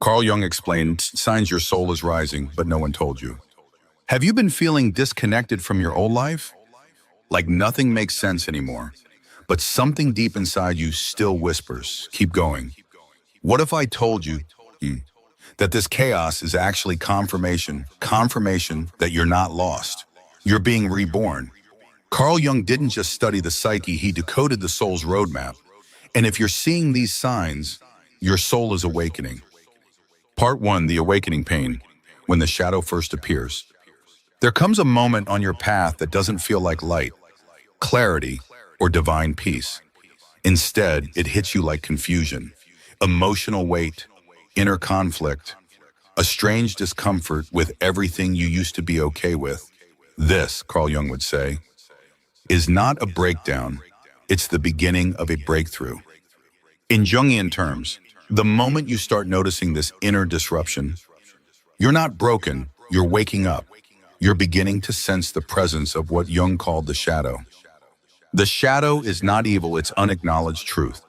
Carl Jung explained, signs your soul is rising, but no one told you. Have you been feeling disconnected from your old life? Like nothing makes sense anymore, but something deep inside you still whispers, keep going. What if I told you that this chaos is actually confirmation that you're not lost. You're being reborn. Carl Jung didn't just study the psyche, he decoded the soul's roadmap. And if you're seeing these signs, your soul is awakening. Part 1, the awakening pain, when the shadow first appears. There comes a moment on your path that doesn't feel like light, clarity, or divine peace. Instead, it hits you like confusion, emotional weight, inner conflict, a strange discomfort with everything you used to be okay with. This, Carl Jung would say, is not a breakdown, it's the beginning of a breakthrough. In Jungian terms, the moment you start noticing this inner disruption, you're not broken, you're waking up. You're beginning to sense the presence of what Jung called the shadow. The shadow is not evil, it's unacknowledged truth.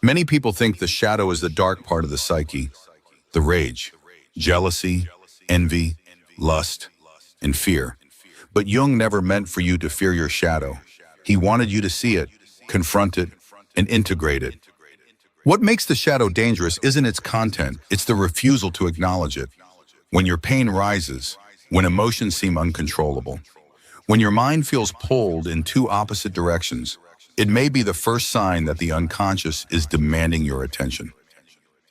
Many people think the shadow is the dark part of the psyche, the rage, jealousy, envy, lust, and fear. But Jung never meant for you to fear your shadow. He wanted you to see it, confront it, and integrate it. What makes the shadow dangerous isn't its content, it's the refusal to acknowledge it. When your pain rises, when emotions seem uncontrollable, when your mind feels pulled in two opposite directions, it may be the first sign that the unconscious is demanding your attention.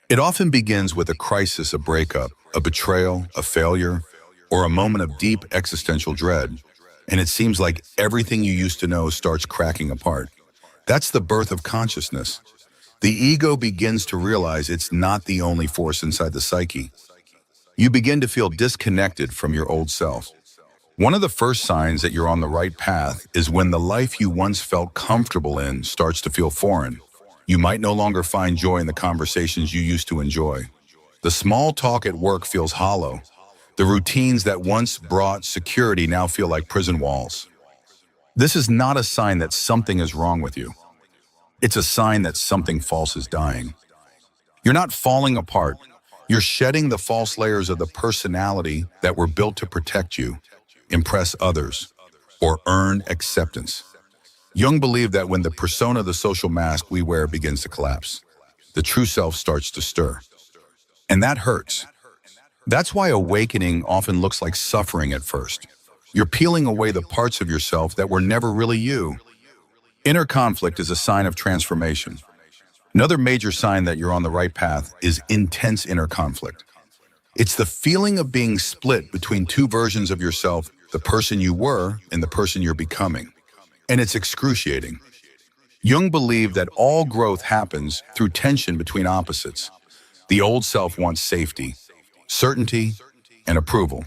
It often begins with a crisis, a breakup, a betrayal, a failure, or a moment of deep existential dread, and it seems like everything you used to know starts cracking apart. That's the birth of consciousness. The ego begins to realize it's not the only force inside the psyche. You begin to feel disconnected from your old self. One of the first signs that you're on the right path is when the life you once felt comfortable in starts to feel foreign. You might no longer find joy in the conversations you used to enjoy. The small talk at work feels hollow. The routines that once brought security now feel like prison walls. This is not a sign that something is wrong with you. It's a sign that something false is dying. You're not falling apart. You're shedding the false layers of the personality that were built to protect you, impress others, or earn acceptance. Jung believed that when the persona, the social mask we wear, begins to collapse, the true self starts to stir. And that hurts. That's why awakening often looks like suffering at first. You're peeling away the parts of yourself that were never really you. Inner conflict is a sign of transformation. Another major sign that you're on the right path is intense inner conflict. It's the feeling of being split between two versions of yourself, the person you were and the person you're becoming. And it's excruciating. Jung believed that all growth happens through tension between opposites. The old self wants safety, certainty, and approval.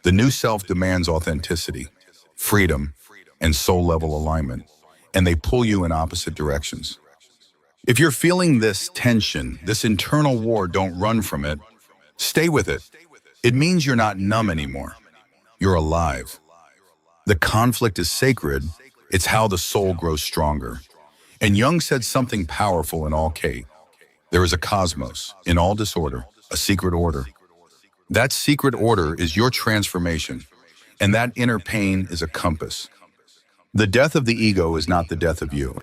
The new self demands authenticity, freedom, and soul-level alignment, and they pull you in opposite directions. If you're feeling this tension, this internal war, don't run from it. Stay with it. It means you're not numb anymore. You're alive. The conflict is sacred. It's how the soul grows stronger. And Jung said something powerful in all Kate. There is a cosmos, in all disorder, a secret order. That secret order is your transformation, and that inner pain is a compass. The death of the ego is not the death of you.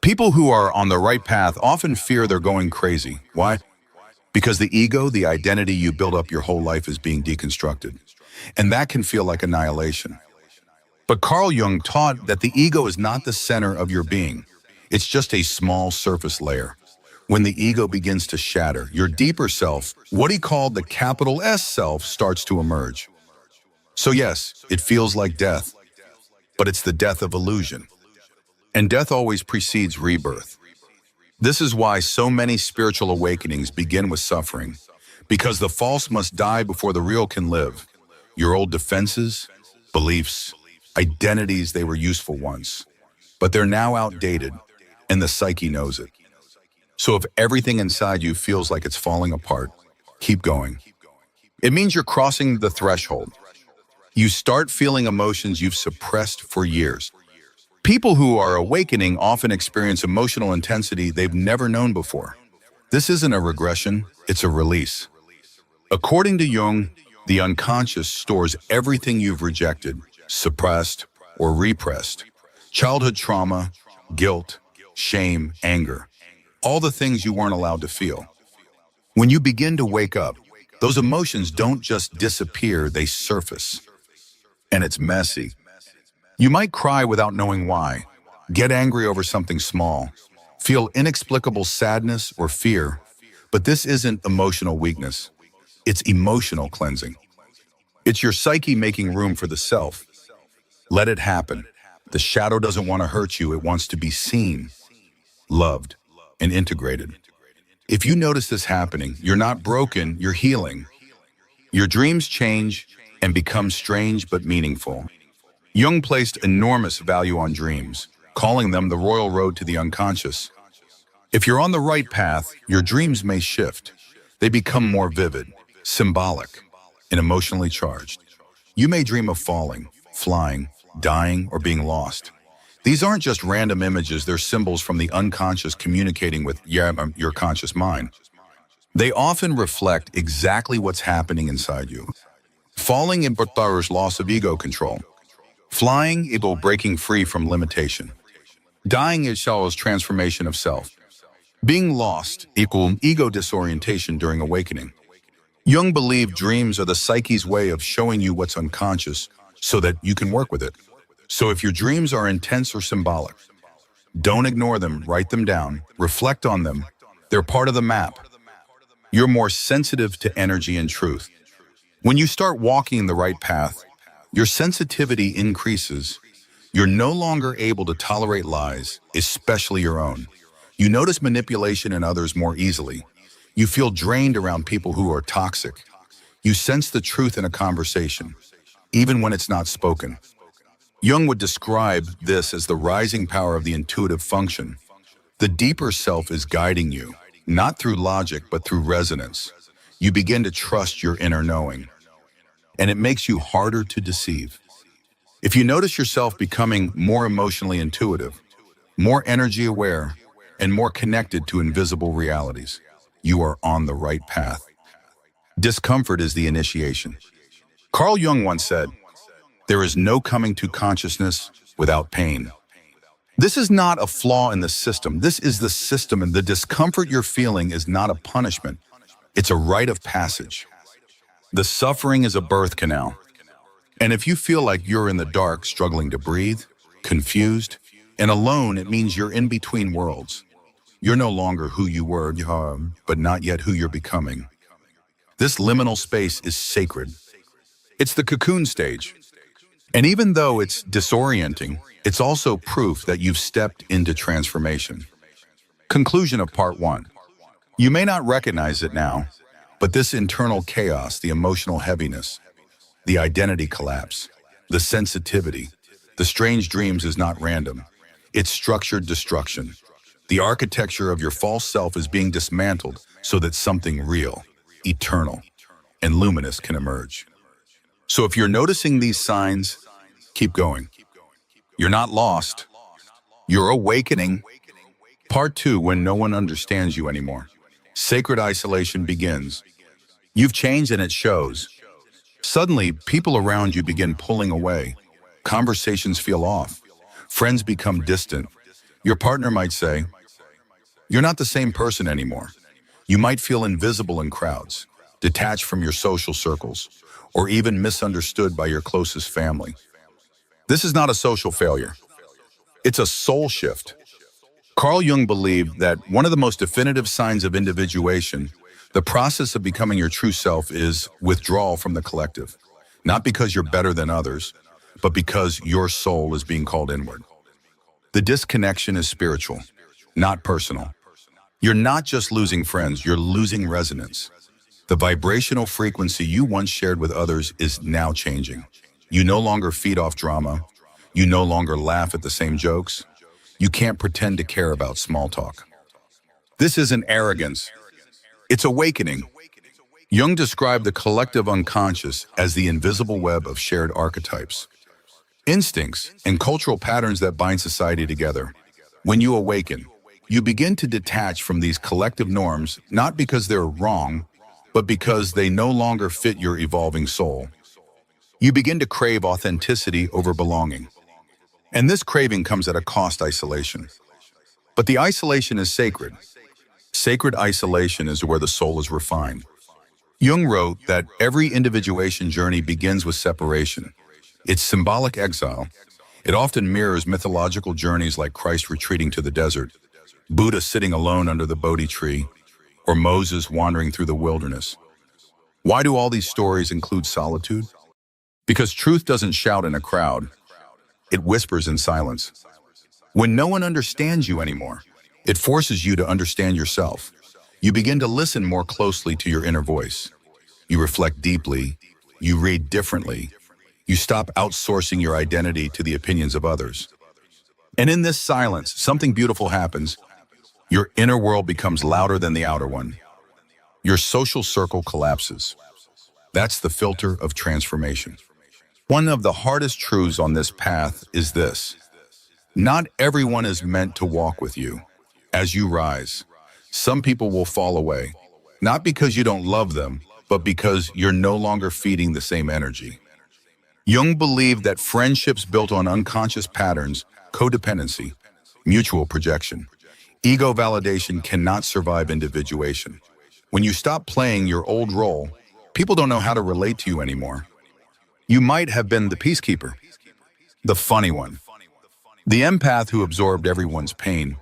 People who are on the right path often fear they're going crazy. Why? Because the ego, the identity you built up your whole life, is being deconstructed. And that can feel like annihilation. But Carl Jung taught that the ego is not the center of your being. It's just a small surface layer. When the ego begins to shatter, your deeper self, what he called the capital S self, starts to emerge. So yes, it feels like death, but it's the death of illusion. And death always precedes rebirth. This is why so many spiritual awakenings begin with suffering, because the false must die before the real can live. Your old defenses, beliefs, identities, they were useful once, but they're now outdated, and the psyche knows it. So if everything inside you feels like it's falling apart, keep going. It means you're crossing the threshold. You start feeling emotions you've suppressed for years. People who are awakening often experience emotional intensity they've never known before. This isn't a regression, it's a release. According to Jung, the unconscious stores everything you've rejected, suppressed, or repressed. Childhood trauma, guilt, shame, anger. All the things you weren't allowed to feel. When you begin to wake up, those emotions don't just disappear, they surface. And it's messy. You might cry without knowing why, get angry over something small, feel inexplicable sadness or fear, but this isn't emotional weakness. It's emotional cleansing. It's your psyche making room for the self. Let it happen. The shadow doesn't want to hurt you, it wants to be seen, loved, and integrated. If you notice this happening, you're not broken, you're healing. Your dreams change and become strange but meaningful. Jung placed enormous value on dreams, calling them the royal road to the unconscious. If you're on the right path, your dreams may shift. They become more vivid, symbolic, and emotionally charged. You may dream of falling, flying, dying, or being lost. These aren't just random images, they're symbols from the unconscious communicating with your conscious mind. They often reflect exactly what's happening inside you. Falling implies loss of ego control. Flying equals breaking free from limitation. Dying equals transformation of self. Being lost equals ego disorientation during awakening. Jung believed dreams are the psyche's way of showing you what's unconscious so that you can work with it. So if your dreams are intense or symbolic, don't ignore them, write them down, reflect on them. They're part of the map. You're more sensitive to energy and truth. When you start walking the right path, your sensitivity increases. You're no longer able to tolerate lies, especially your own. You notice manipulation in others more easily. You feel drained around people who are toxic. You sense the truth in a conversation, even when it's not spoken. Jung would describe this as the rising power of the intuitive function. The deeper self is guiding you, not through logic, but through resonance. You begin to trust your inner knowing, and it makes you harder to deceive. If you notice yourself becoming more emotionally intuitive, more energy aware, and more connected to invisible realities, you are on the right path. Discomfort is the initiation. Carl Jung once said, "There is no coming to consciousness without pain." This is not a flaw in the system. This is the system, and the discomfort you're feeling is not a punishment. It's a rite of passage. The suffering is a birth canal. And if you feel like you're in the dark, struggling to breathe, confused, and alone, it means you're in between worlds. You're no longer who you were, but not yet who you're becoming. This liminal space is sacred. It's the cocoon stage. And even though it's disorienting, it's also proof that you've stepped into transformation. Conclusion of part 1. You may not recognize it now, but this internal chaos, the emotional heaviness, the identity collapse, the sensitivity, the strange dreams is not random. It's structured destruction. The architecture of your false self is being dismantled so that something real, eternal, and luminous can emerge. So if you're noticing these signs, keep going. You're not lost. You're awakening. Part 2, when no one understands you anymore. Sacred isolation begins. You've changed and it shows. Suddenly, people around you begin pulling away. Conversations feel off. Friends become distant. Your partner might say, "You're not the same person anymore." You might feel invisible in crowds, detached from your social circles, or even misunderstood by your closest family. This is not a social failure. It's a soul shift. Carl Jung believed that one of the most definitive signs of individuation, the process of becoming your true self, is withdrawal from the collective. Not because you're better than others, but because your soul is being called inward. The disconnection is spiritual, not personal. You're not just losing friends, you're losing resonance. The vibrational frequency you once shared with others is now changing. You no longer feed off drama. You no longer laugh at the same jokes. You can't pretend to care about small talk. This isn't arrogance. It's awakening. Jung described the collective unconscious as the invisible web of shared archetypes, instincts, and cultural patterns that bind society together. When you awaken, You begin to detach from these collective norms, not because they're wrong, but because they no longer fit your evolving soul. You begin to crave authenticity over belonging. And this craving comes at a cost: isolation. But the isolation is sacred. Sacred isolation is where the soul is refined. Jung wrote that every individuation journey begins with separation. It's symbolic exile. It often mirrors mythological journeys like Christ retreating to the desert, Buddha sitting alone under the Bodhi tree, or Moses wandering through the wilderness. Why do all these stories include solitude? Because truth doesn't shout in a crowd. It whispers in silence. When no one understands you anymore, it forces you to understand yourself. You begin to listen more closely to your inner voice. You reflect deeply. You read differently. You stop outsourcing your identity to the opinions of others. And in this silence, something beautiful happens. Your inner world becomes louder than the outer one. Your social circle collapses. That's the filter of transformation. One of the hardest truths on this path is this: not everyone is meant to walk with you. As you rise, some people will fall away, not because you don't love them, but because you're no longer feeding the same energy. Jung believed that friendships built on unconscious patterns, codependency, mutual projection, ego validation cannot survive individuation. When you stop playing your old role, people don't know how to relate to you anymore. You might have been the peacekeeper, the funny one, the empath who absorbed everyone's pain,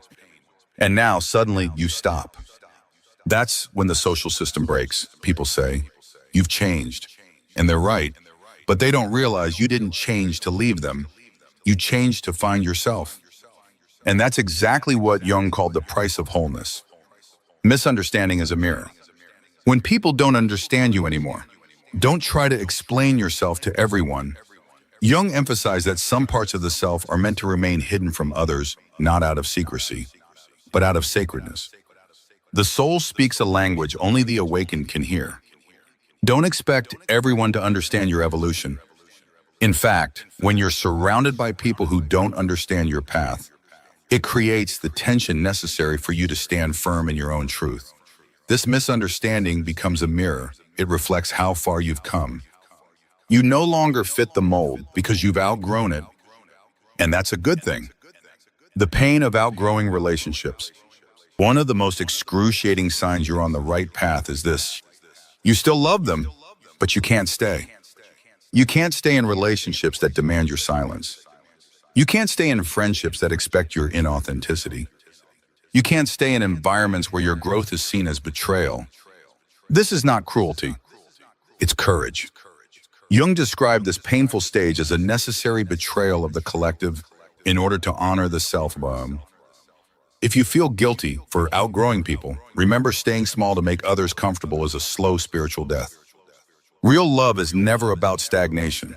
and now suddenly you stop. That's when the social system breaks. People say, "You've changed." And they're right, but they don't realize you didn't change to leave them. You changed to find yourself. And that's exactly what Jung called the price of wholeness. Misunderstanding is a mirror. When people don't understand you anymore, don't try to explain yourself to everyone. Jung emphasized that some parts of the self are meant to remain hidden from others, not out of secrecy, but out of sacredness. The soul speaks a language only the awakened can hear. Don't expect everyone to understand your evolution. In fact, when you're surrounded by people who don't understand your path, it creates the tension necessary for you to stand firm in your own truth. This misunderstanding becomes a mirror. It reflects how far you've come. You no longer fit the mold because you've outgrown it, and that's a good thing. The pain of outgrowing relationships. One of the most excruciating signs you're on the right path is this: you still love them, but you can't stay. You can't stay in relationships that demand your silence. You can't stay in friendships that expect your inauthenticity. You can't stay in environments where your growth is seen as betrayal. This is not cruelty. It's courage. Jung described this painful stage as a necessary betrayal of the collective in order to honor the self. If you feel guilty for outgrowing people, remember staying small to make others comfortable is a slow spiritual death. Real love is never about stagnation.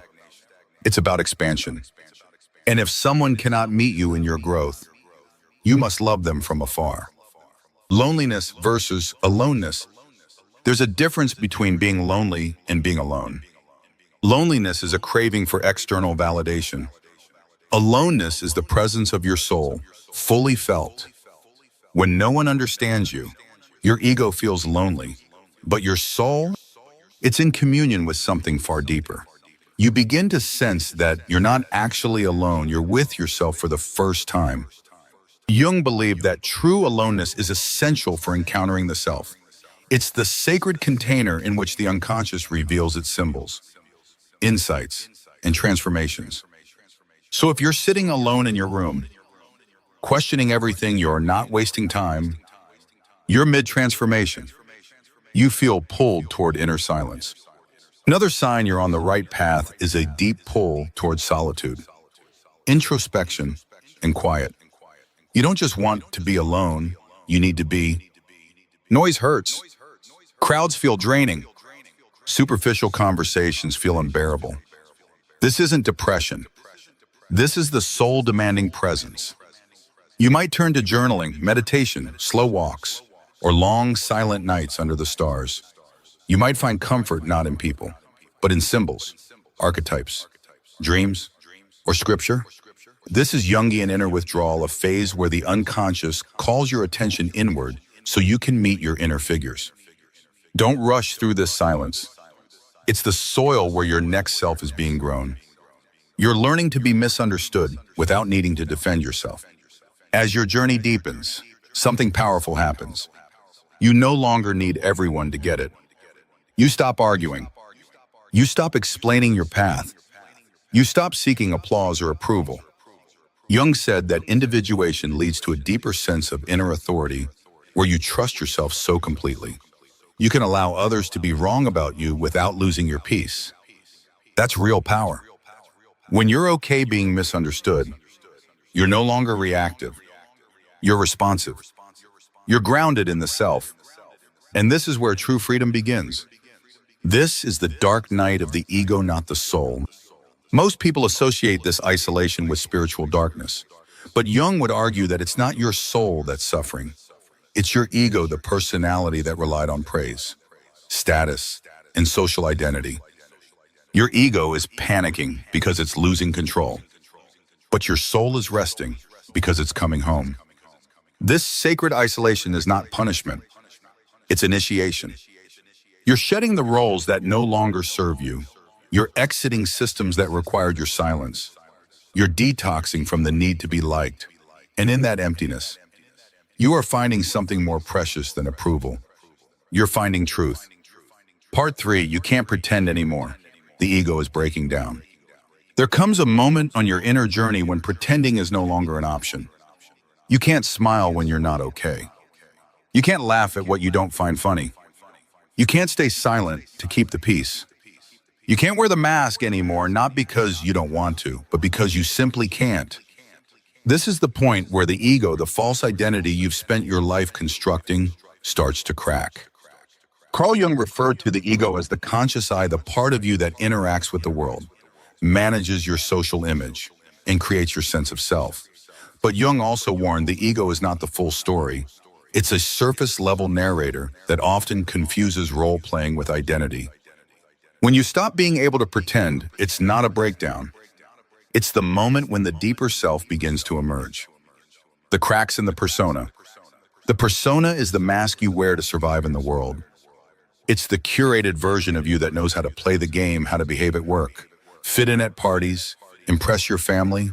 It's about expansion. And if someone cannot meet you in your growth, you must love them from afar. Loneliness versus aloneness. There's a difference between being lonely and being alone. Loneliness is a craving for external validation. Aloneness is the presence of your soul, fully felt. When no one understands you, your ego feels lonely, but your soul, it's in communion with something far deeper. You begin to sense that you're not actually alone, you're with yourself for the first time. Jung believed that true aloneness is essential for encountering the self. It's the sacred container in which the unconscious reveals its symbols, insights, and transformations. So if you're sitting alone in your room, questioning everything, you're not wasting time. You're mid-transformation. You feel pulled toward inner silence. Another sign you're on the right path is a deep pull toward solitude, introspection, and quiet. You don't just want to be alone, you need to be. Noise hurts. Crowds feel draining. Superficial conversations feel unbearable. This isn't depression. This is the soul demanding presence. You might turn to journaling, meditation, slow walks, or long, silent nights under the stars. You might find comfort not in people, but in symbols, archetypes, dreams, or scripture. This is Jungian inner withdrawal, a phase where the unconscious calls your attention inward so you can meet your inner figures. Don't rush through this silence. It's the soil where your next self is being grown. You're learning to be misunderstood without needing to defend yourself. As your journey deepens, something powerful happens. You no longer need everyone to get it. You stop arguing. You stop explaining your path. You stop seeking applause or approval. Jung said that individuation leads to a deeper sense of inner authority where you trust yourself so completely. You can allow others to be wrong about you without losing your peace. That's real power. When you're okay being misunderstood, you're no longer reactive. You're responsive. You're grounded in the self. And this is where true freedom begins. This is the dark night of the ego, not the soul. Most people associate this isolation with spiritual darkness. But Jung would argue that it's not your soul that's suffering. It's your ego, the personality that relied on praise, status, and social identity. Your ego is panicking because it's losing control. But your soul is resting because it's coming home. This sacred isolation is not punishment. It's initiation. You're shedding the roles that no longer serve you. You're exiting systems that required your silence. You're detoxing from the need to be liked. And in that emptiness, you are finding something more precious than approval. You're finding truth. Part 3, you can't pretend anymore. The ego is breaking down. There comes a moment on your inner journey when pretending is no longer an option. You can't smile when you're not okay. You can't laugh at what you don't find funny. You can't stay silent to keep the peace. You can't wear the mask anymore, not because you don't want to, but because you simply can't. This is the point where the ego, the false identity you've spent your life constructing, starts to crack. Carl Jung referred to the ego as the conscious I, the part of you that interacts with the world, manages your social image, and creates your sense of self. But Jung also warned the ego is not the full story. It's a surface-level narrator that often confuses role-playing with identity. When you stop being able to pretend, it's not a breakdown. It's the moment when the deeper self begins to emerge. The cracks in the persona. The persona is the mask you wear to survive in the world. It's the curated version of you that knows how to play the game, how to behave at work, fit in at parties, impress your family,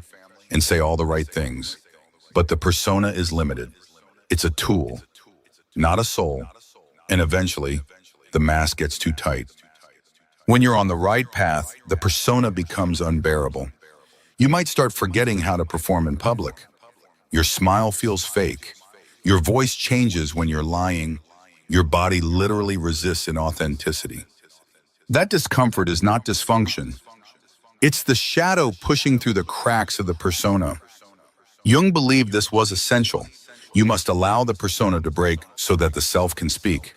and say all the right things. But the persona is limited. It's a tool, not a soul, and eventually, the mask gets too tight. When you're on the right path, the persona becomes unbearable. You might start forgetting how to perform in public. Your smile feels fake. Your voice changes when you're lying. Your body literally resists inauthenticity. That discomfort is not dysfunction. It's the shadow pushing through the cracks of the persona. Jung believed this was essential. You must allow the persona to break so that the self can speak.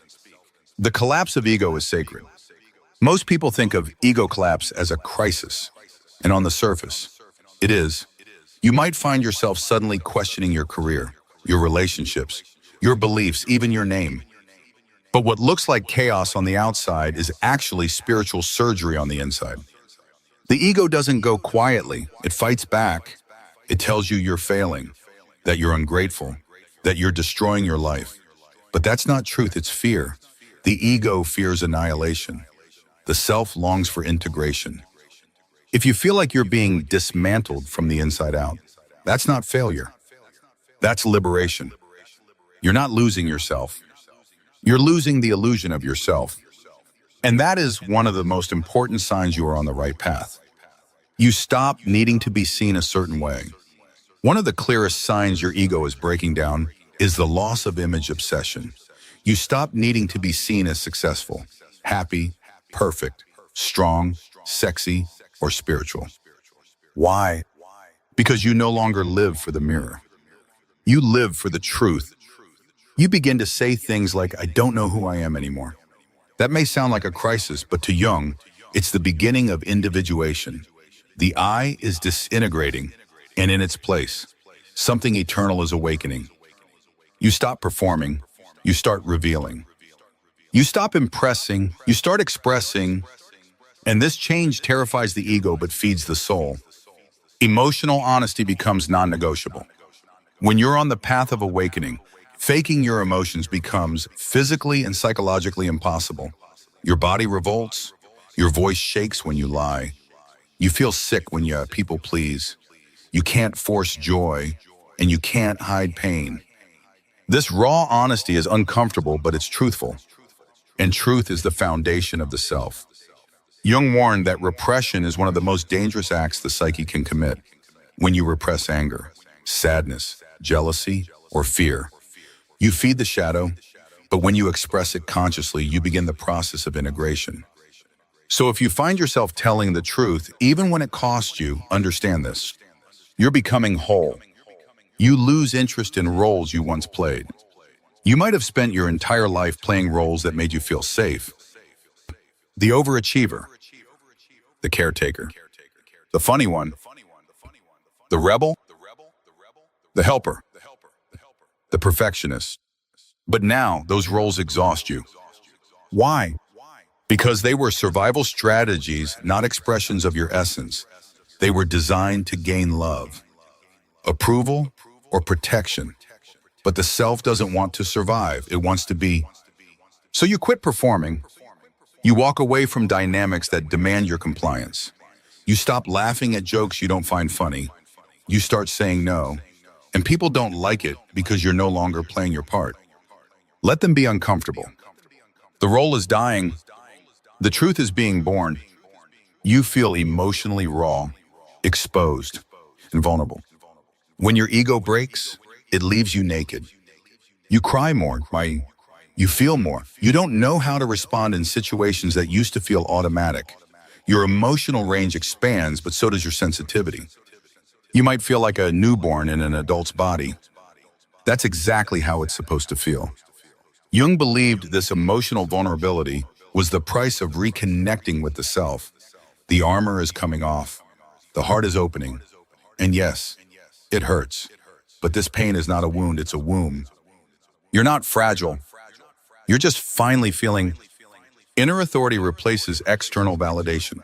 The collapse of ego is sacred. Most people think of ego collapse as a crisis, and on the surface, it is. You might find yourself suddenly questioning your career, your relationships, your beliefs, even your name. But what looks like chaos on the outside is actually spiritual surgery on the inside. The ego doesn't go quietly. It fights back. It tells you you're failing, that you're ungrateful, that you're destroying your life. But that's not truth, it's fear. The ego fears annihilation. The self longs for integration. If you feel like you're being dismantled from the inside out, that's not failure. That's liberation. You're not losing yourself. You're losing the illusion of yourself. And that is one of the most important signs you are on the right path. You stop needing to be seen a certain way. One of the clearest signs your ego is breaking down is the loss of image obsession. You stop needing to be seen as successful, happy, perfect, strong, sexy, or spiritual. Why? Because you no longer live for the mirror. You live for the truth. You begin to say things like, I don't know who I am anymore. That may sound like a crisis, but to Jung, it's the beginning of individuation. The I is disintegrating, and in its place, something eternal is awakening. You stop performing, you start revealing. You stop impressing, you start expressing, and this change terrifies the ego but feeds the soul. Emotional honesty becomes non-negotiable. When you're on the path of awakening, faking your emotions becomes physically and psychologically impossible. Your body revolts, your voice shakes when you lie, you feel sick when you people please, you can't force joy, and you can't hide pain. This raw honesty is uncomfortable, but it's truthful, and truth is the foundation of the self. Jung warned that repression is one of the most dangerous acts the psyche can commit. When you repress anger, sadness, jealousy, or fear, you feed the shadow, but when you express it consciously, you begin the process of integration. So if you find yourself telling the truth, even when it costs you, understand this. You're becoming whole. You lose interest in roles you once played. You might have spent your entire life playing roles that made you feel safe. The overachiever, the caretaker, the funny one, the rebel, the helper, the perfectionist. But now those roles exhaust you. Why? Because they were survival strategies, not expressions of your essence. They were designed to gain love, approval, or protection. But the self doesn't want to survive, it wants to be. So you quit performing. You walk away from dynamics that demand your compliance. You stop laughing at jokes you don't find funny. You start saying no. And people don't like it because you're no longer playing your part. Let them be uncomfortable. The role is dying. The truth is being born. You feel emotionally raw, exposed, and vulnerable. When your ego breaks, it leaves you naked. You cry more, you feel more. You don't know how to respond in situations that used to feel automatic. Your emotional range expands, but so does your sensitivity. You might feel like a newborn in an adult's body. That's exactly how it's supposed to feel. Jung believed this emotional vulnerability was the price of reconnecting with the self. The armor is coming off. The heart is opening. And yes, it hurts. But this pain is not a wound, it's a womb. You're not fragile. You're just finally feeling. Inner authority replaces external validation.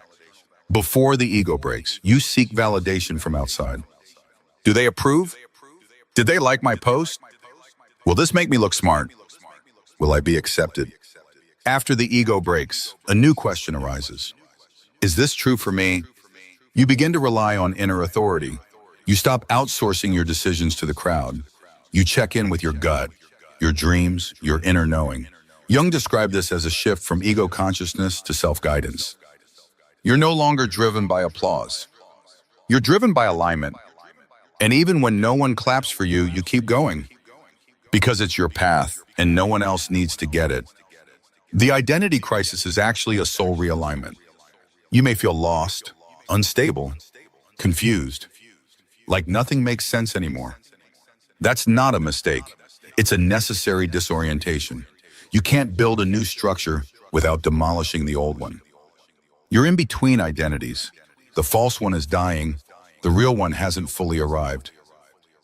Before the ego breaks, you seek validation from outside. Do they approve? Did they like my post? Will this make me look smart? Will I be accepted? After the ego breaks, a new question arises. Is this true for me? You begin to rely on inner authority. You stop outsourcing your decisions to the crowd. You check in with your gut, your dreams, your inner knowing. Jung described this as a shift from ego consciousness to self-guidance. You're no longer driven by applause. You're driven by alignment. And even when no one claps for you, you keep going. Because it's your path, and no one else needs to get it. The identity crisis is actually a soul realignment. You may feel lost, unstable, confused, like nothing makes sense anymore. That's not a mistake. It's a necessary disorientation. You can't build a new structure without demolishing the old one. You're in between identities. The false one is dying. The real one hasn't fully arrived.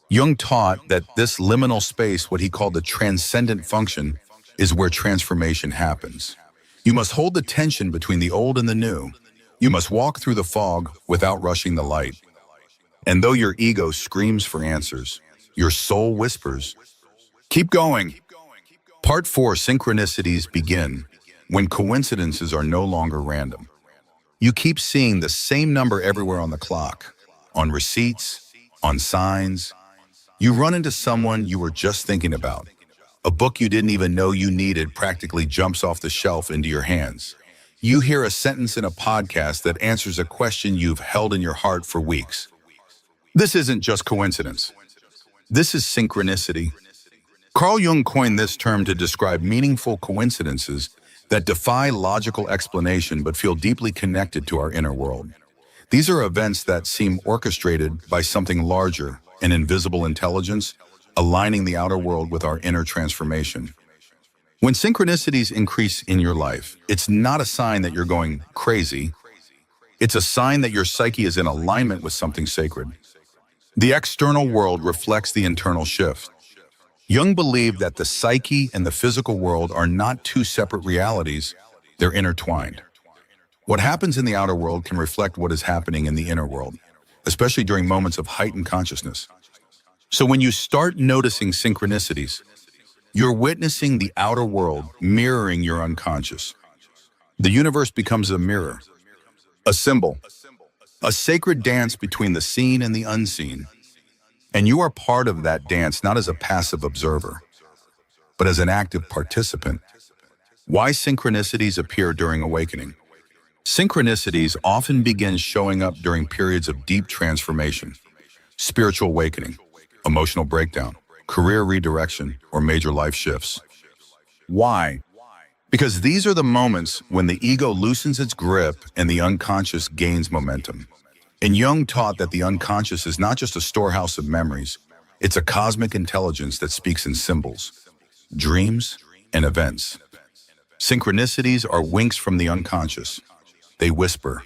Jung taught that this liminal space, what he called the transcendent function, is where transformation happens. You must hold the tension between the old and the new. You must walk through the fog without rushing the light. And though your ego screams for answers, your soul whispers, keep going. Part 4, Synchronicities begin when coincidences are no longer random. You keep seeing the same number everywhere on the clock, on receipts, on signs. You run into someone you were just thinking about. A book you didn't even know you needed practically jumps off the shelf into your hands. You hear a sentence in a podcast that answers a question you've held in your heart for weeks. This isn't just coincidence. This is synchronicity. Carl Jung coined this term to describe meaningful coincidences that defy logical explanation but feel deeply connected to our inner world. These are events that seem orchestrated by something larger, an invisible intelligence, aligning the outer world with our inner transformation. When synchronicities increase in your life, it's not a sign that you're going crazy. It's a sign that your psyche is in alignment with something sacred. The external world reflects the internal shift. Jung believed that the psyche and the physical world are not two separate realities, they're intertwined. What happens in the outer world can reflect what is happening in the inner world. especially during moments of heightened consciousness. So when you start noticing synchronicities, you're witnessing the outer world mirroring your unconscious. The universe becomes a mirror, a symbol, a sacred dance between the seen and the unseen. And you are part of that dance not as a passive observer, but as an active participant. Why synchronicities appear during awakening? Synchronicities often begin showing up during periods of deep transformation, spiritual awakening, emotional breakdown, career redirection, or major life shifts. Why? Because these are the moments when the ego loosens its grip and the unconscious gains momentum. And Jung taught that the unconscious is not just a storehouse of memories, it's a cosmic intelligence that speaks in symbols, dreams, and events. Synchronicities are winks from the unconscious. They whisper,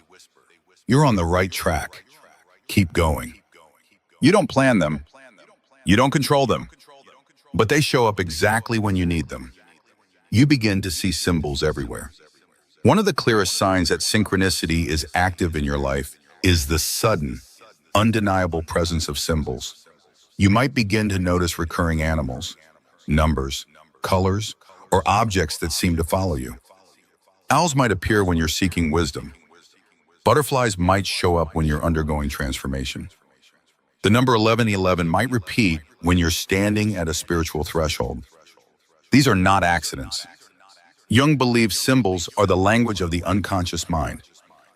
"You're on the right track. Keep going." You don't plan them. You don't control them. But they show up exactly when you need them. You begin to see symbols everywhere. One of the clearest signs that synchronicity is active in your life is the sudden, undeniable presence of symbols. You might begin to notice recurring animals, numbers, colors, or objects that seem to follow you. Owls might appear when you're seeking wisdom. Butterflies might show up when you're undergoing transformation. The number 1111 might repeat when you're standing at a spiritual threshold. These are not accidents. Jung believes symbols are the language of the unconscious mind.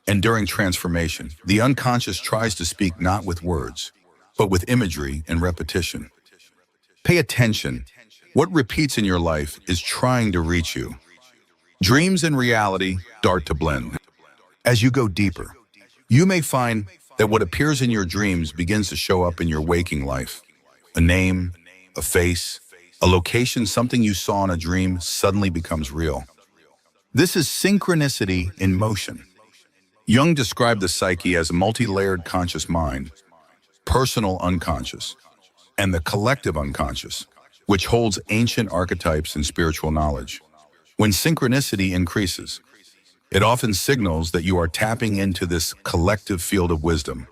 And during transformation, the unconscious tries to speak not with words, but with imagery and repetition. Pay attention. What repeats in your life is trying to reach you. Dreams and reality start to blend. As you go deeper, you may find that what appears in your dreams begins to show up in your waking life. A name, a face, a location, something you saw in a dream suddenly becomes real. This is synchronicity in motion. Jung described the psyche as a multi-layered conscious mind, personal unconscious, and the collective unconscious, which holds ancient archetypes and spiritual knowledge. When synchronicity increases, it often signals that you are tapping into this collective field of wisdom.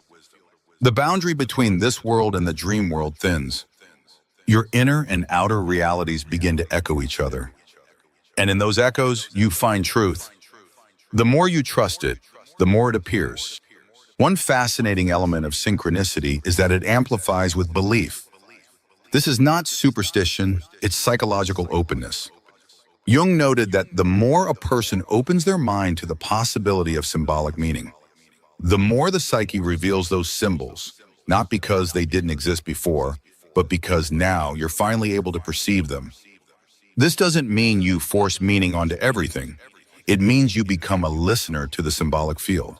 The boundary between this world and the dream world thins. Your inner and outer realities begin to echo each other. And in those echoes, you find truth. The more you trust it, the more it appears. One fascinating element of synchronicity is that it amplifies with belief. This is not superstition, it's psychological openness. Jung noted that the more a person opens their mind to the possibility of symbolic meaning, the more the psyche reveals those symbols, not because they didn't exist before, but because now you're finally able to perceive them. This doesn't mean you force meaning onto everything. It means you become a listener to the symbolic field.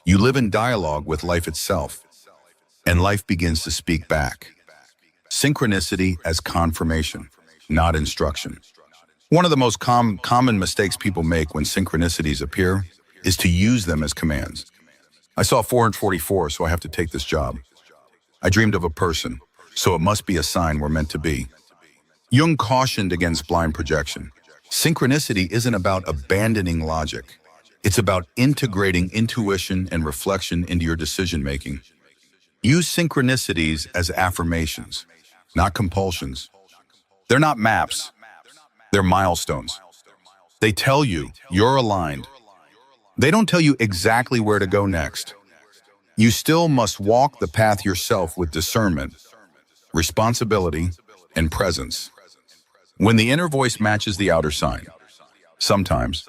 You live in dialogue with life itself, and life begins to speak back. Synchronicity as confirmation, not instruction. One of the most common mistakes people make when synchronicities appear is to use them as commands. I saw 444, so I have to take this job. I dreamed of a person, so it must be a sign we're meant to be. Jung cautioned against blind projection. Synchronicity isn't about abandoning logic. It's about integrating intuition and reflection into your decision-making. Use synchronicities as affirmations, not compulsions. They're not maps. They're milestones. They tell you you're aligned. They don't tell you exactly where to go next. You still must walk the path yourself with discernment, responsibility, and presence. When the inner voice matches the outer sign, sometimes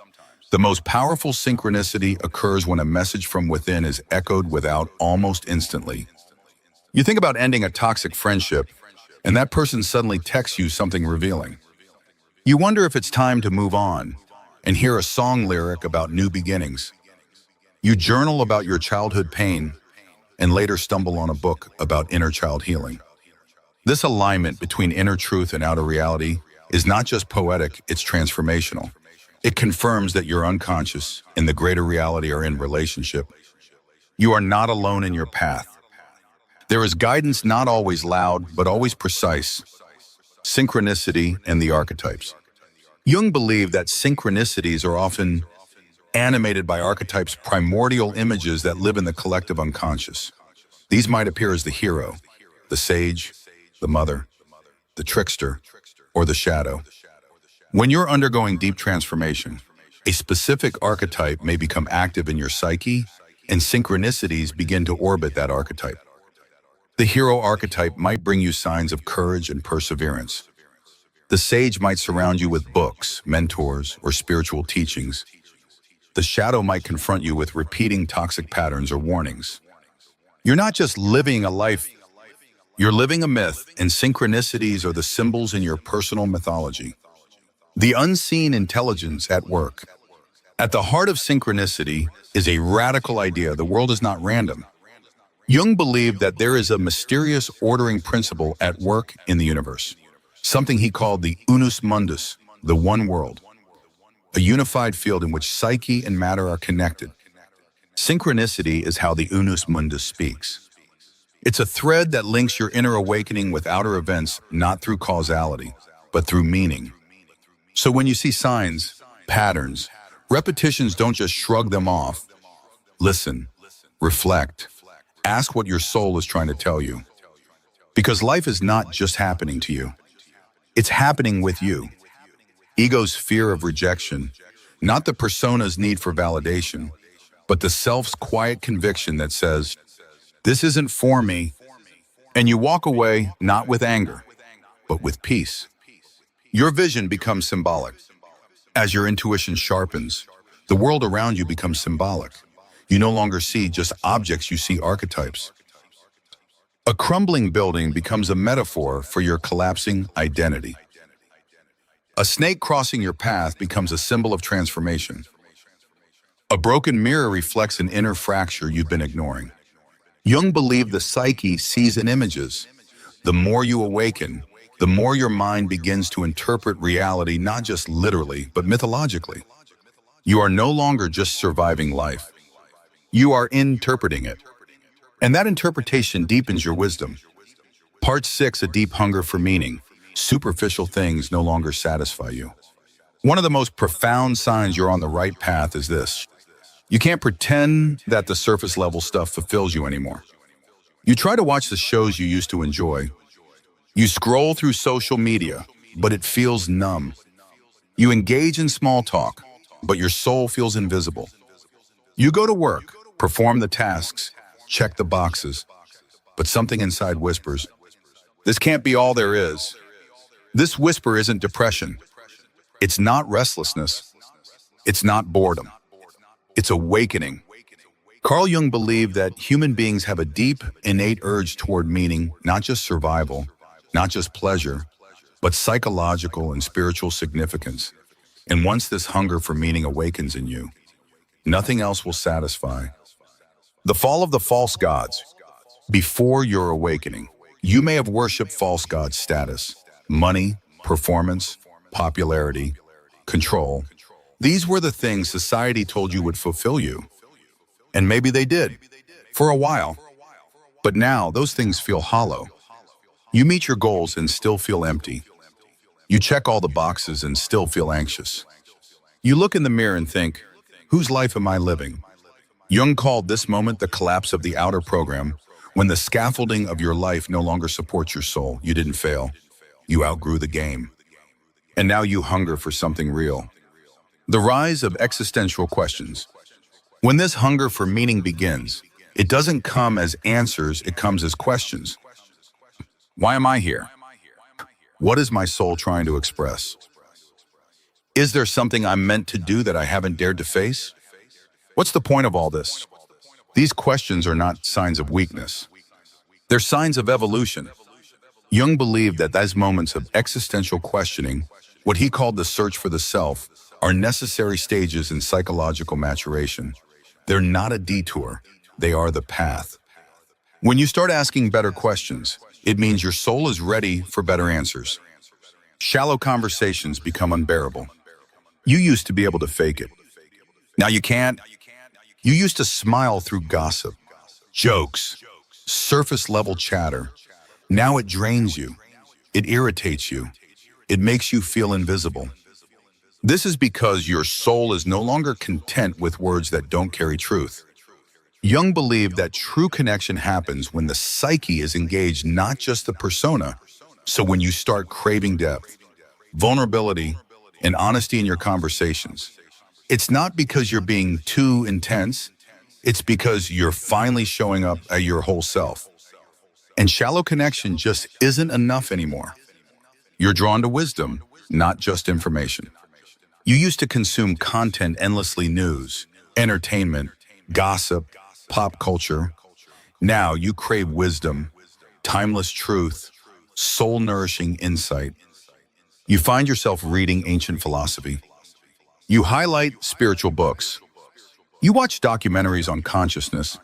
the most powerful synchronicity occurs when a message from within is echoed without almost instantly. You think about ending a toxic friendship, and that person suddenly texts you something revealing. You wonder if it's time to move on and hear a song lyric about new beginnings. You journal about your childhood pain and later stumble on a book about inner child healing. This alignment between inner truth and outer reality is not just poetic, it's transformational. It confirms that your unconscious and the greater reality are in relationship. You are not alone in your path. There is guidance not always loud, but always precise. Synchronicity and the archetypes. Jung believed that synchronicities are often animated by archetypes, primordial images that live in the collective unconscious. These might appear as the hero, the sage, the mother, the trickster, or the shadow. When you're undergoing deep transformation, a specific archetype may become active in your psyche, and synchronicities begin to orbit that archetype. The hero archetype might bring you signs of courage and perseverance. The sage might surround you with books, mentors, or spiritual teachings. The shadow might confront you with repeating toxic patterns or warnings. You're not just living a life, you're living a myth, and synchronicities are the symbols in your personal mythology. The unseen intelligence at work. At the heart of synchronicity is a radical idea: the world is not random. Jung believed that there is a mysterious ordering principle at work in the universe, something he called the unus mundus, the one world, a unified field in which psyche and matter are connected. Synchronicity is how the unus mundus speaks. It's a thread that links your inner awakening with outer events, not through causality, but through meaning. So when you see signs, patterns, repetitions, don't just shrug them off. Listen, reflect, ask what your soul is trying to tell you. Because life is not just happening to you. It's happening with you. Ego's fear of rejection, not the persona's need for validation, but the self's quiet conviction that says, this isn't for me. And you walk away not with anger, but with peace. Your vision becomes symbolic. As your intuition sharpens, the world around you becomes symbolic. You no longer see just objects, you see archetypes. A crumbling building becomes a metaphor for your collapsing identity. A snake crossing your path becomes a symbol of transformation. A broken mirror reflects an inner fracture you've been ignoring. Jung believed the psyche sees in images. The more you awaken, the more your mind begins to interpret reality, not just literally, but mythologically. You are no longer just surviving life. You are interpreting it. And that interpretation deepens your wisdom. Part 6, a deep hunger for meaning. Superficial things no longer satisfy you. One of the most profound signs you're on the right path is this. You can't pretend that the surface level stuff fulfills you anymore. You try to watch the shows you used to enjoy. You scroll through social media, but it feels numb. You engage in small talk, but your soul feels invisible. You go to work, perform the tasks, check the boxes, but something inside whispers, this can't be all there is. This whisper isn't depression. It's not restlessness. It's not boredom. It's awakening. Carl Jung believed that human beings have a deep, innate urge toward meaning, not just survival, not just pleasure, but psychological and spiritual significance. And once this hunger for meaning awakens in you, nothing else will satisfy. The fall of the false gods. Before your awakening, you may have worshipped false god status, money, performance, popularity, control. These were the things society told you would fulfill you. And maybe they did, for a while. But now those things feel hollow. You meet your goals and still feel empty. You check all the boxes and still feel anxious. You look in the mirror and think, whose life am I living? Jung called this moment the collapse of the outer program, when the scaffolding of your life no longer supports your soul. You didn't fail. You outgrew the game. And now you hunger for something real. The rise of existential questions. When this hunger for meaning begins, it doesn't come as answers, it comes as questions. Why am I here? What is my soul trying to express? Is there something I'm meant to do that I haven't dared to face? What's the point of all this? These questions are not signs of weakness. They're signs of evolution. Jung believed that those moments of existential questioning, what he called the search for the self, are necessary stages in psychological maturation. They're not a detour, they are the path. When you start asking better questions, it means your soul is ready for better answers. Shallow conversations become unbearable. You used to be able to fake it. Now you can't. You used to smile through gossip, jokes, surface-level chatter. Now it drains you. It irritates you. It makes you feel invisible. This is because your soul is no longer content with words that don't carry truth. Jung believed that true connection happens when the psyche is engaged, not just the persona. So when you start craving depth, vulnerability, and honesty in your conversations, it's not because you're being too intense, it's because you're finally showing up at your whole self. And shallow connection just isn't enough anymore. You're drawn to wisdom, not just information. You used to consume content endlessly: news, entertainment, gossip, pop culture. Now you crave wisdom, timeless truth, soul-nourishing insight. You find yourself reading ancient philosophy. You highlight spiritual books. You watch documentaries on consciousness.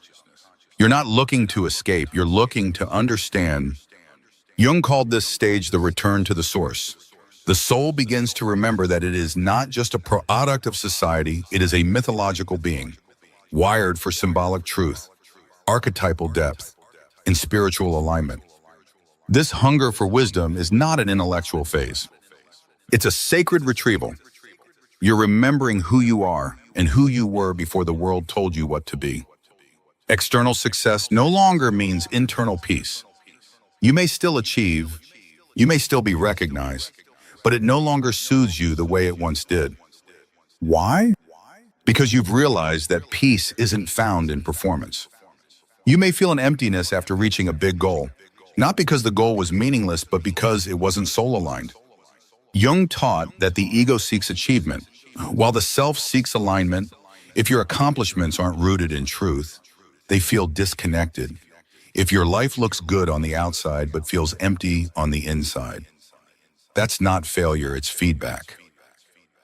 You're not looking to escape, you're looking to understand. Jung called this stage the return to the source. The soul begins to remember that it is not just a product of society, it is a mythological being, wired for symbolic truth, archetypal depth, and spiritual alignment. This hunger for wisdom is not an intellectual phase. It's a sacred retrieval. You're remembering who you are and who you were before the world told you what to be. External success no longer means internal peace. You may still achieve, you may still be recognized, but it no longer soothes you the way it once did. Why? Because you've realized that peace isn't found in performance. You may feel an emptiness after reaching a big goal, not because the goal was meaningless, but because it wasn't soul-aligned. Jung taught that the ego seeks achievement, while the self seeks alignment. If your accomplishments aren't rooted in truth, they feel disconnected. If your life looks good on the outside but feels empty on the inside, that's not failure, it's feedback.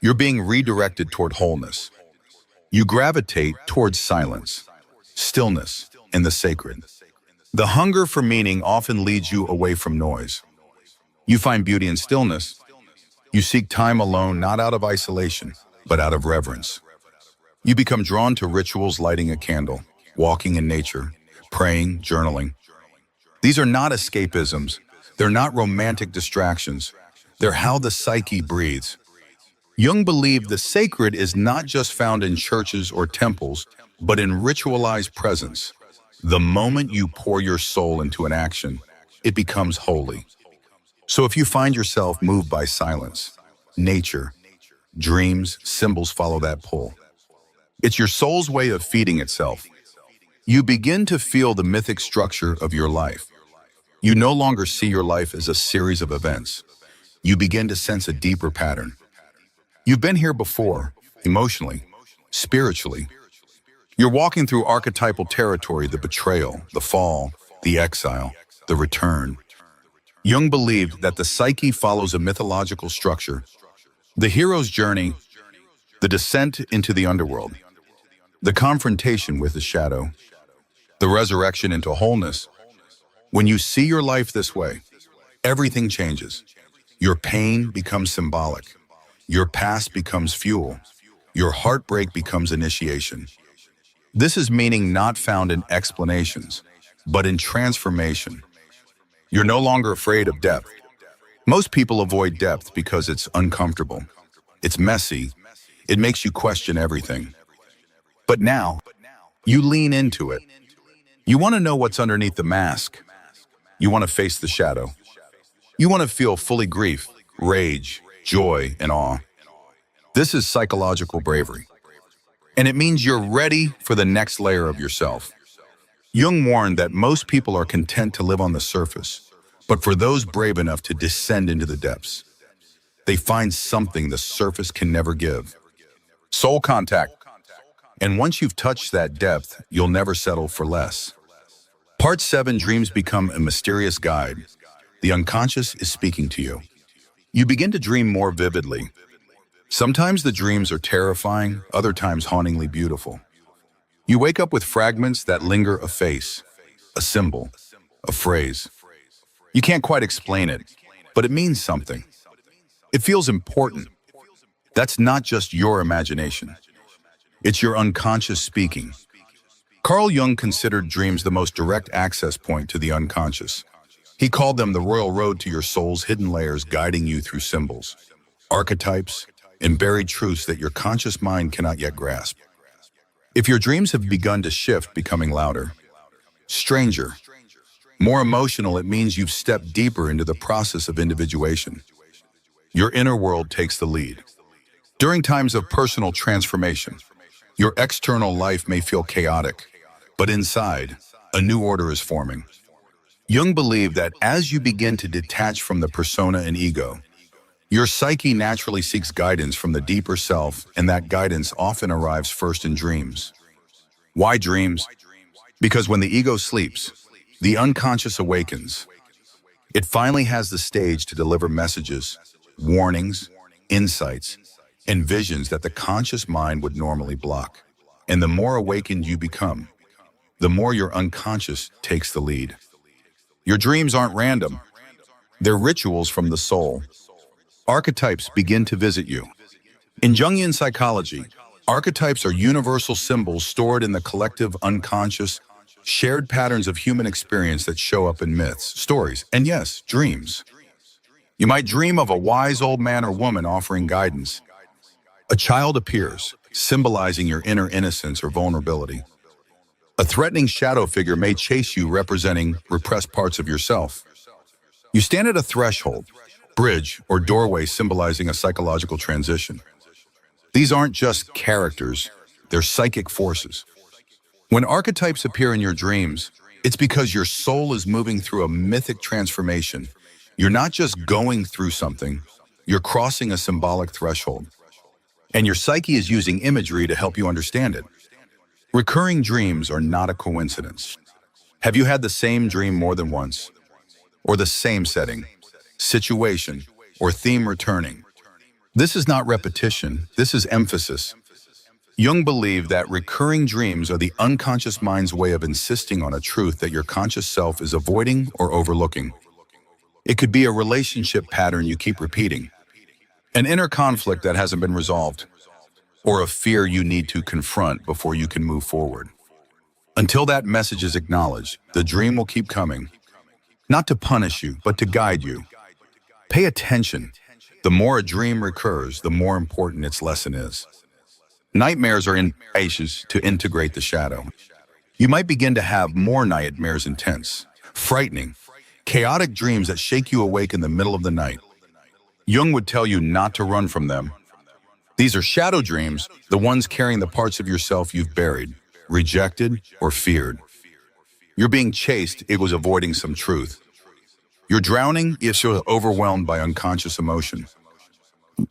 You're being redirected toward wholeness. You gravitate towards silence, stillness, and the sacred. The hunger for meaning often leads you away from noise. You find beauty in stillness. You seek time alone, not out of isolation, but out of reverence. You become drawn to rituals: lighting a candle, walking in nature, praying, journaling. These are not escapisms. They're not romantic distractions. They're how the psyche breathes. Jung believed the sacred is not just found in churches or temples, but in ritualized presence. The moment you pour your soul into an action, it becomes holy. So if you find yourself moved by silence, nature, dreams, symbols follow that pull. It's your soul's way of feeding itself. You begin to feel the mythic structure of your life. You no longer see your life as a series of events. You begin to sense a deeper pattern. You've been here before, emotionally, spiritually. You're walking through archetypal territory: the betrayal, the fall, the exile, the return. Jung believed that the psyche follows a mythological structure: the hero's journey, the descent into the underworld, the confrontation with the shadow, the resurrection into wholeness. When you see your life this way, everything changes. Your pain becomes symbolic. Your past becomes fuel. Your heartbreak becomes initiation. This is meaning not found in explanations, but in transformation. You're no longer afraid of depth. Most people avoid depth because it's uncomfortable. It's messy. It makes you question everything. But now, you lean into it. You want to know what's underneath the mask. You want to face the shadow. You want to feel fully grief, rage, joy, and awe. This is psychological bravery. And it means you're ready for the next layer of yourself. Jung warned that most people are content to live on the surface, but for those brave enough to descend into the depths, they find something the surface can never give: soul contact. And once you've touched that depth, you'll never settle for less. Part 7: Dreams become a mysterious guide. The unconscious is speaking to you. You begin to dream more vividly. Sometimes the dreams are terrifying, other times hauntingly beautiful. You wake up with fragments that linger: a face, a symbol, a phrase. You can't quite explain it, but it means something. It feels important. That's not just your imagination. It's your unconscious speaking. Carl Jung considered dreams the most direct access point to the unconscious. He called them the royal road to your soul's hidden layers, guiding you through symbols, archetypes, and buried truths that your conscious mind cannot yet grasp. If your dreams have begun to shift, becoming louder, stranger, more emotional, it means you've stepped deeper into the process of individuation. Your inner world takes the lead. During times of personal transformation, your external life may feel chaotic, but inside, a new order is forming. Jung believed that as you begin to detach from the persona and ego, your psyche naturally seeks guidance from the deeper self, and that guidance often arrives first in dreams. Why dreams? Because when the ego sleeps, the unconscious awakens. It finally has the stage to deliver messages, warnings, insights, and visions that the conscious mind would normally block. And the more awakened you become, the more your unconscious takes the lead. Your dreams aren't random. They're rituals from the soul. Archetypes begin to visit you. In Jungian psychology, archetypes are universal symbols stored in the collective unconscious, shared patterns of human experience that show up in myths, stories, and yes, dreams. You might dream of a wise old man or woman offering guidance. A child appears, symbolizing your inner innocence or vulnerability. A threatening shadow figure may chase you, representing repressed parts of yourself. You stand at a threshold, bridge, or doorway, symbolizing a psychological transition. These aren't just characters, they're psychic forces. When archetypes appear in your dreams, it's because your soul is moving through a mythic transformation. You're not just going through something, you're crossing a symbolic threshold. And your psyche is using imagery to help you understand it. Recurring dreams are not a coincidence. Have you had the same dream more than once? Or the same setting, situation, or theme returning? This is not repetition, this is emphasis. Jung believed that recurring dreams are the unconscious mind's way of insisting on a truth that your conscious self is avoiding or overlooking. It could be a relationship pattern you keep repeating, an inner conflict that hasn't been resolved, or a fear you need to confront before you can move forward. Until that message is acknowledged, the dream will keep coming, not to punish you, but to guide you. Pay attention. The more a dream recurs, the more important its lesson is. Nightmares are invitations to integrate the shadow. You might begin to have more nightmares, intense, frightening, chaotic dreams that shake you awake in the middle of the night. Jung would tell you not to run from them. These are shadow dreams, the ones carrying the parts of yourself you've buried, rejected, or feared. You're being chased, it was avoiding some truth. You're drowning, if you're overwhelmed by unconscious emotion.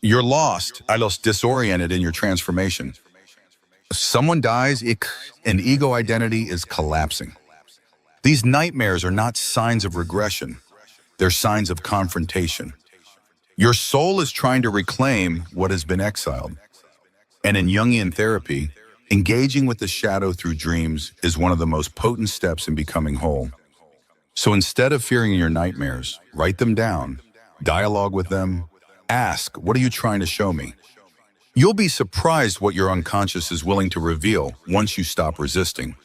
You're lost, disoriented in your transformation. Someone dies, an ego identity is collapsing. These nightmares are not signs of regression. They're signs of confrontation. Your soul is trying to reclaim what has been exiled. And in Jungian therapy, engaging with the shadow through dreams is one of the most potent steps in becoming whole. So instead of fearing your nightmares, write them down, dialogue with them, ask, what are you trying to show me? You'll be surprised what your unconscious is willing to reveal once you stop resisting.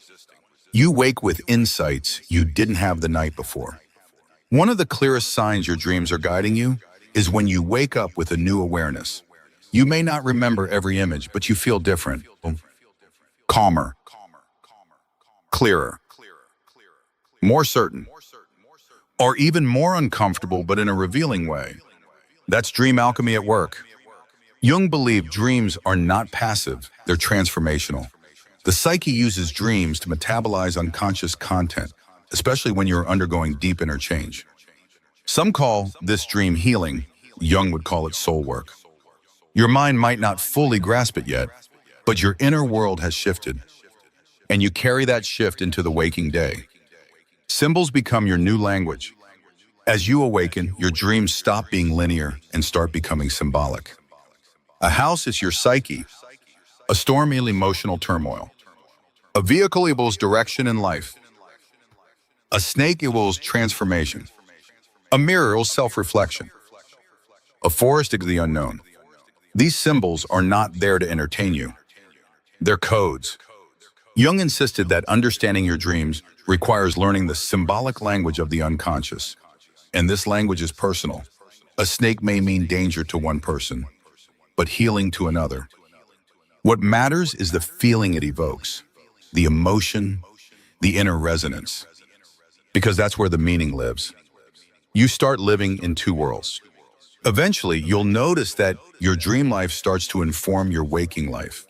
You wake with insights you didn't have the night before. One of the clearest signs your dreams are guiding you is when you wake up with a new awareness. You may not remember every image, but you feel different, calmer, clearer, more certain, or even more uncomfortable, but in a revealing way. That's dream alchemy at work. Jung believed dreams are not passive, they're transformational. The psyche uses dreams to metabolize unconscious content, especially when you're undergoing deep inner change. Some call this dream healing. Jung would call it soul work. Your mind might not fully grasp it yet, but your inner world has shifted, and you carry that shift into the waking day. Symbols become your new language. As you awaken, your dreams stop being linear and start becoming symbolic. A house is your psyche, a storm in emotional turmoil. A vehicle equals direction in life. A snake equals transformation. A mirror equals self-reflection. A forest equals the unknown. These symbols are not there to entertain you. They're codes. Jung insisted that understanding your dreams requires learning the symbolic language of the unconscious. And this language is personal. A snake may mean danger to one person, but healing to another. What matters is the feeling it evokes, the emotion, the inner resonance, because that's where the meaning lives. You start living in two worlds. Eventually, you'll notice that your dream life starts to inform your waking life.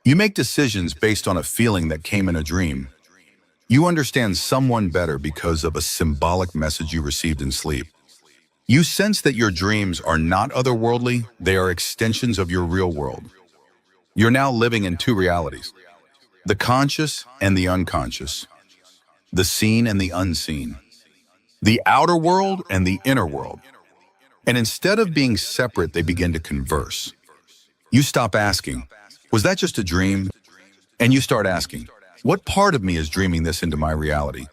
You make decisions based on a feeling that came in a dream. You understand someone better because of a symbolic message you received in sleep. You sense that your dreams are not otherworldly, they are extensions of your real world. You're now living in two realities, the conscious and the unconscious, the seen and the unseen, the outer world and the inner world. And instead of being separate, they begin to converse. You stop asking, was that just a dream? And you start asking, what part of me is dreaming this into my reality?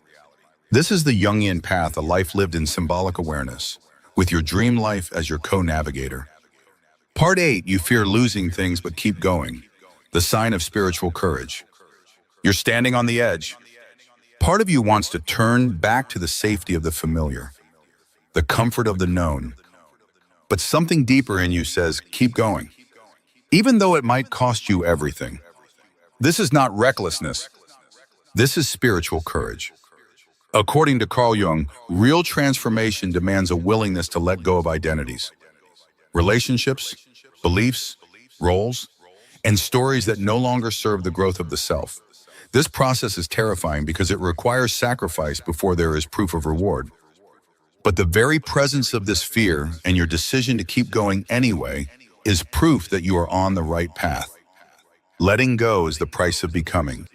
This is the Jungian path, a life lived in symbolic awareness, with your dream life as your co-navigator. Part 8, you fear losing things but keep going, the sign of spiritual courage. You're standing on the edge. Part of you wants to turn back to the safety of the familiar, the comfort of the known. But something deeper in you says, keep going, even though it might cost you everything. This is not recklessness. This is spiritual courage. According to Carl Jung, real transformation demands a willingness to let go of identities, relationships, beliefs, roles, and stories that no longer serve the growth of the self. This process is terrifying because it requires sacrifice before there is proof of reward. But the very presence of this fear and your decision to keep going anyway is proof that you are on the right path. Letting go is the price of becoming.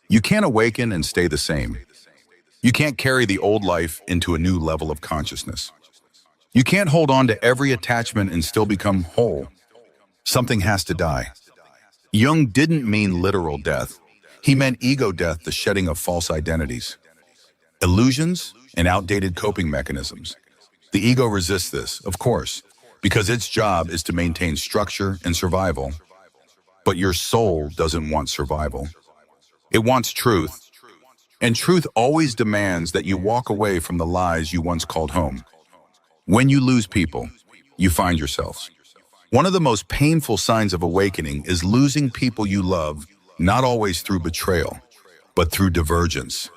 You can't awaken and stay the same. You can't carry the old life into a new level of consciousness. You can't hold on to every attachment and still become whole. Something has to die. Jung didn't mean literal death. He meant ego death, the shedding of false identities, illusions, and outdated coping mechanisms. The ego resists this, of course, because its job is to maintain structure and survival. But your soul doesn't want survival. It wants truth. And truth always demands that you walk away from the lies you once called home. When you lose people, you find yourselves. One of the most painful signs of awakening is losing people you love, not always through betrayal, but through divergence.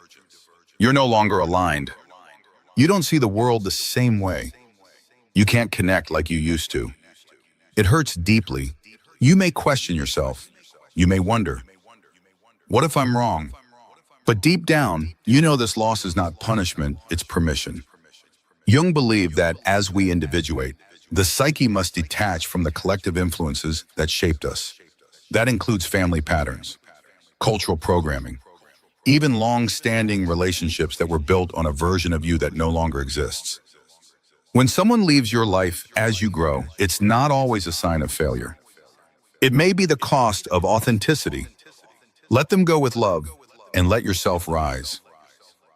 You're no longer aligned. You don't see the world the same way. You can't connect like you used to. It hurts deeply. You may question yourself. You may wonder, what if I'm wrong? But deep down, you know this loss is not punishment, it's permission. Jung believed that as we individuate, the psyche must detach from the collective influences that shaped us. That includes family patterns, cultural programming, even long-standing relationships that were built on a version of you that no longer exists. When someone leaves your life as you grow, it's not always a sign of failure. It may be the cost of authenticity. Let them go with love and let yourself rise.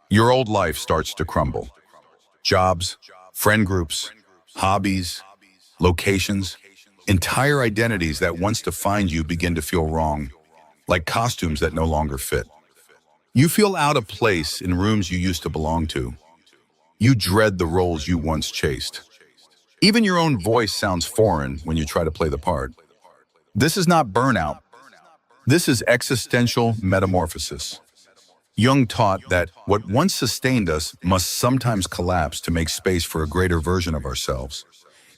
Your old life starts to crumble. Jobs, friend groups, hobbies, locations, entire identities that once defined you begin to feel wrong, like costumes that no longer fit. You feel out of place in rooms you used to belong to. You dread the roles you once chased. Even your own voice sounds foreign when you try to play the part. This is not burnout. This is existential metamorphosis. Jung taught that what once sustained us must sometimes collapse to make space for a greater version of ourselves.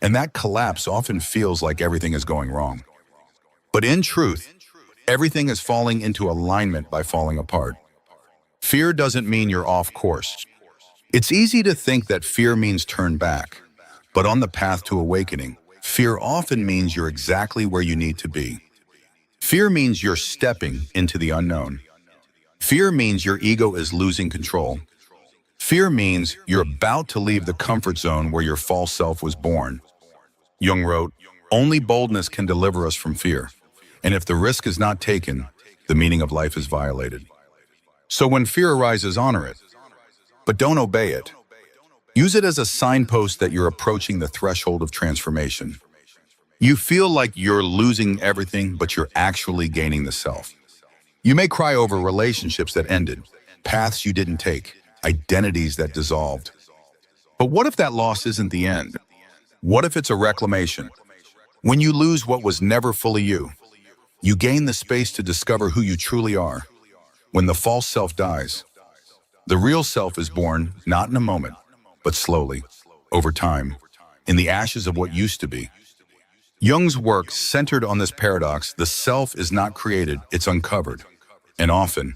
And that collapse often feels like everything is going wrong. But in truth, everything is falling into alignment by falling apart. Fear doesn't mean you're off course. It's easy to think that fear means turn back, but on the path to awakening, fear often means you're exactly where you need to be. Fear means you're stepping into the unknown. Fear means your ego is losing control. Fear means you're about to leave the comfort zone where your false self was born. Jung wrote, "Only boldness can deliver us from fear. And if the risk is not taken, the meaning of life is violated." So when fear arises, honor it, but don't obey it. Use it as a signpost that you're approaching the threshold of transformation. You feel like you're losing everything, but you're actually gaining the self. You may cry over relationships that ended, paths you didn't take, identities that dissolved. But what if that loss isn't the end? What if it's a reclamation? When you lose what was never fully you, You gain the space to discover who you truly are. When the false self dies, the real self is born not in a moment, but slowly, over time, in the ashes of what used to be. Jung's work centered on this paradox: the self is not created, it's uncovered. And often,